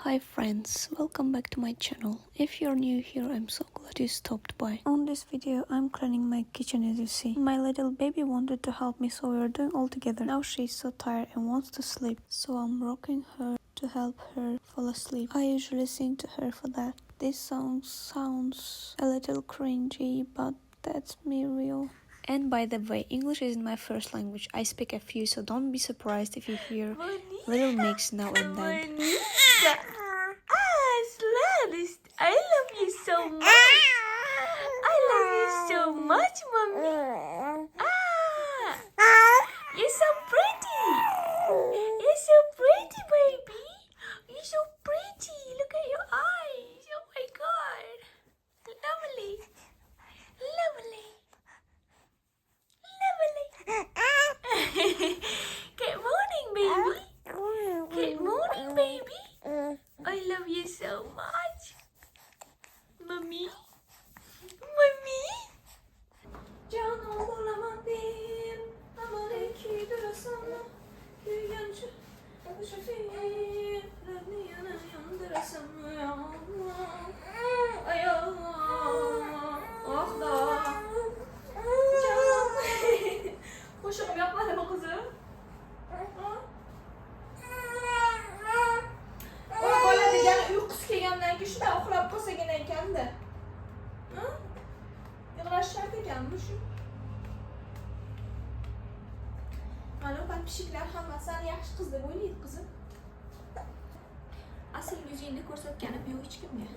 Hi friends, welcome back to my channel. If you're new here, I'm so glad you stopped by. On this video, I'm cleaning my kitchen as you see. My little baby wanted to help me, so we're doing all together. Now she's so tired and wants to sleep, so I'm rocking her to help her fall asleep. I usually sing to her for that. This song sounds a little cringy, but that's me real. And by the way, English isn't my first language. I speak a few, so don't be surprised if you hear little mix now and then. I love you so much. I love you so much, mommy. You're so pretty. You're so pretty, baby. You're so pretty. Look at your eyes. Oh my god. Lovely. Lovely. Lovely. Good morning, baby. Good morning, baby. I love you so much. Mommy. Mommy. Canan bulamadım. Aman iki durasana. Güyancı. Şafirlerini yana yandırasam. Ayağım. Ah da. Canan. Hoşum yapma deme kızım. Böyle degani uyqusi kelgandan keyin shunday uxlab qolsagan ekanda. Yig'lash shart ekanmi shu? Mana bu pishiklar hammasi seni yaxshi qiz deb o'ylaydi qizim. Asl yuzingni ko'rsatganim yo'q hech kimga.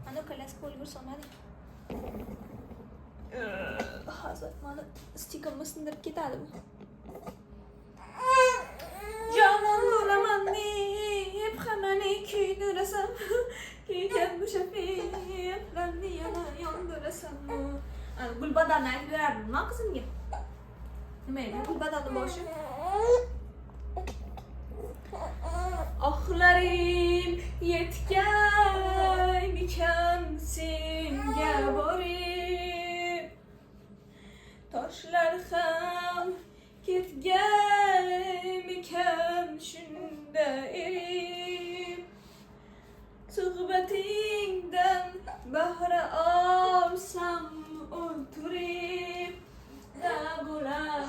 Mana ukalasi qo'lga solmadi. Hozir mana stikerni sindirib ketadi bu. Canan bo'laman deb hammani kuydirasam, kuygan bu shafiqlarni yana yondirasam. Gulbadarni aytib berardimmi qizimga? Nima edi Gulbadarni boshi? Oxlarim yetgan ekan senga borib, toshlar ham ketgan ekan shunda erib, suhbatingdan bahra olsam o'ltirib, na bo'lar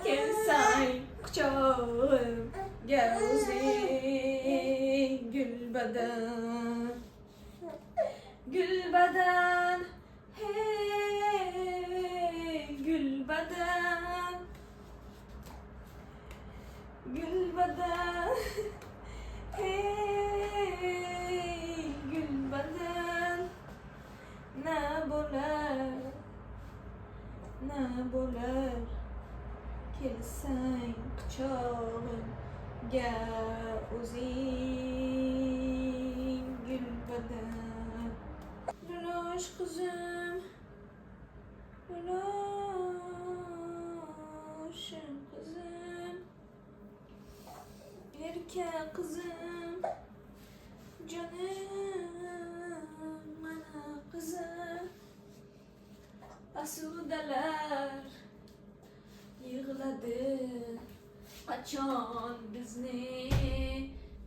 kelsang quchog'imga o'zing gulbadan hey gulbadan hey gulbadan na bo'lar kelsang quchog'imga o'zing gulbadan. Losh qizim, loshim qizim, erkak qizim, jonim mana qizim. Asudalar yig'ladi, qachon bizni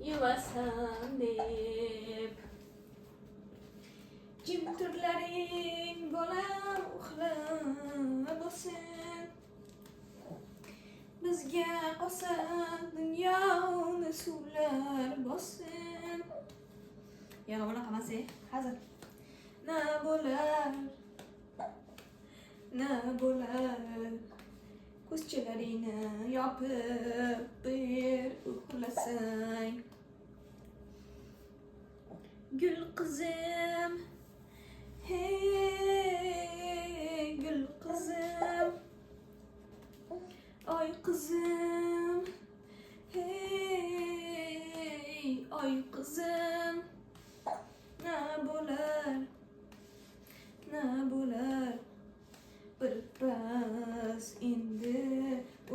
yuvasan deb. Jim turlaring bolam uxlab bo'lsin, bizga qolsa dunyoni suvlar bossin. Yo'q, bunaqa emas, hozir. Na bo'lar ko'zchalaringni yopib bir uxlasang. Gul qizim, hey gul qizim, oy qizim, hey oy qizim. Na bo'lar birpas endi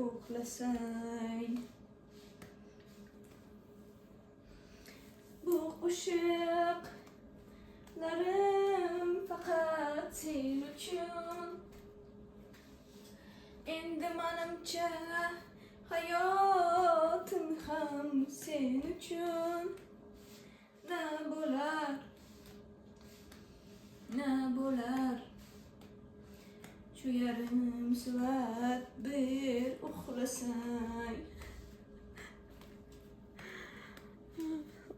uxlasang. Bu qo'shiqlarim faqat sen uchun. Endi menimcha hayotim ham sen uchun na bo'lar shu yarim soat bir uxlasang.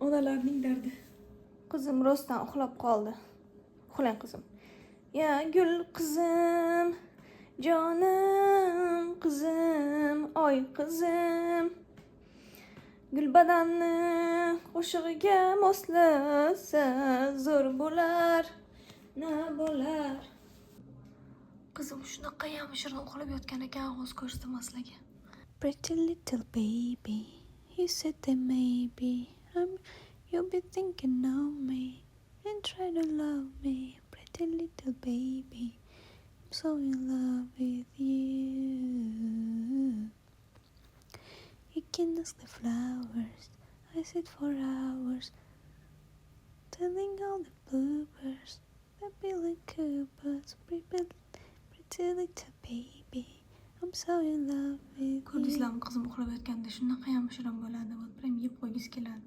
Onalarning dardi. Qizim rostdan uxlab qoldi. Uxlang qizim. Ya gul qizim, jonim qizim, oy qizim. Gulbadanni qo'shig'iga moslasa zo'r bo'lar, na bo'lar. Qizim shunaqa ham shirin uxlab yotgan ekan, hozir ko'rsataman sizlarga. Pretty little baby, you said that maybe you'll be thinking of me and try to love me. Pretty little baby, I'm so in love with you. You can ask the flowers, I sit for hours, telling all the bluebirds, baby like Cooper's, pretty little baby, I'm so in love with you. Ko'rdingizlarmi qizim uxlab yotganda shunaqa ham shirin bo'ladi. Prям yeb qo'ygisi keladi.